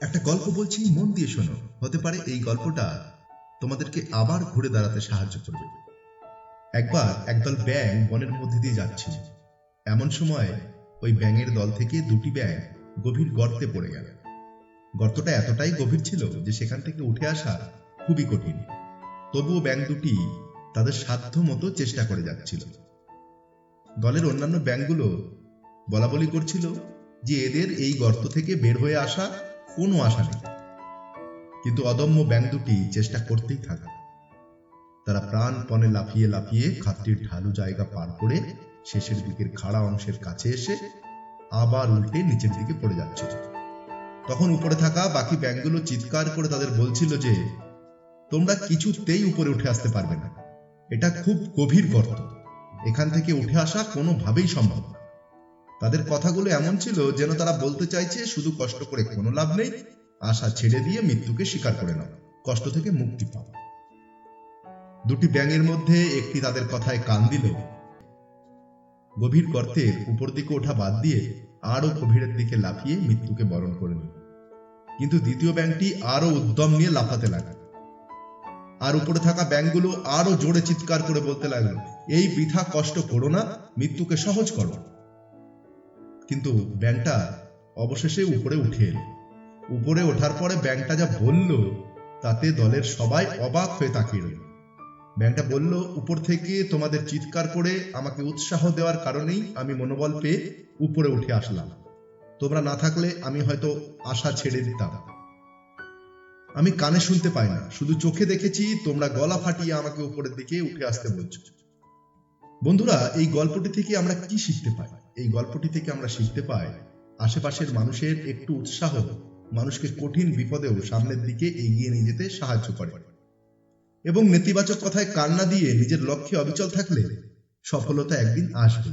একটা গল্প বলছি, মন দিয়ে শোনো। হতে পারে এই গল্পটা তোমাদেরকে আবার ঘুরে দাঁড়াতে সাহায্য করবে। একবার একদল ব্যাঙ বনের মধ্যে দিয়ে যাচ্ছিল। এমন সময় ওই ব্যাঙের দল থেকে দুটি ব্যাঙ গভীর গর্তে পড়ে গেল। গর্তটা এতটাই গভীর ছিল যে সেখান থেকে উঠে আসা খুবই কঠিন। তবুও ব্যাঙ দুটি তাদের সাধ্য মতো চেষ্টা করে যাচ্ছিল। দলের অন্যান্য ব্যাঙগুলো বলাবলি করছিল যে এদের এই গর্ত থেকে বের হয়ে আসা কোনো আশা নেই, কিন্তু অদম্য ব্যাঙ দুটি চেষ্টা করতেই থাকে। তারা প্রাণপণে লাফিয়ে লাফিয়ে খাতটির ঢালু জায়গা পার করে শেষের দিকের খাড়া অংশের কাছে এসে আবার উল্টে নিচের দিকে পড়ে যাচ্ছিল। তখন উপরে থাকা বাকি ব্যাঙগুলো চিৎকার করে তাদের বলছিল যে তোমরা কিছুতেই উপরে উঠে আসতে পারবে না, এটা খুব গভীর গর্ত, এখান থেকে উঠে আসা কোনোভাবেই সম্ভব না। তাদের কথাগুলো এমন ছিল যেন তারা বলতে চাইছে শুধু কষ্ট করে কোনো লাভ নেই, আশা ছেড়ে দিয়ে মৃত্যুকে স্বীকার করে নাও, কষ্ট থেকে মুক্তি পাও। দুটি ব্যাঙের মধ্যে একটি তাদের কথায় কান দিল, গভীর গর্তের উপর দিকে ওঠা বাদ দিয়ে আরো গভীরের দিকে লাফিয়ে মৃত্যুকে বরণ করে নিল। কিন্তু দ্বিতীয় ব্যাঙটি আরো উদ্যম নিয়ে লাফাতে লাগলো। আর উপরে থাকা ব্যাঙগুলো আরো জোরে চিৎকার করে বলতে লাগলো, এই বৃথা কষ্ট করো না, মৃত্যুকে সহজ করো। কিন্তু ব্যাঙটা অবশেষে উপরে উঠে এলো। উপরে ওঠার পরে ব্যাঙটা যা বলল তাতে দলের সবাই অবাক হয়ে তাকিয়ে রইল। ব্যাঙটা বলল, উপর থেকে তোমাদের চিৎকার করে আমাকে উৎসাহ দেওয়ার কারণেই আমি মনোবল পেয়ে উপরে উঠে আসলাম। তোমরা না থাকলে আমি হয়তো আশা ছেড়ে দিতাম। আমি কানে শুনতে পাই না, শুধু চোখে দেখেছি তোমরা গলা ফাটিয়ে আমাকে উপরের দিকে উঠে আসতে বলছো। বন্ধুরা, এই গল্পটি থেকে আমরা কি শিখতে পাই? এই গল্পটি থেকে আমরা শিখতে পাই আশেপাশের মানুষের একটু উৎসাহ মানুষকে কঠিন বিপদেও সামনের দিকে এগিয়ে নিয়ে যেতে সাহায্য করে, এবং নেতিবাচক কথায় কান না দিয়ে নিজের লক্ষ্যে অবিচল থাকলে সফলতা একদিন আসবে।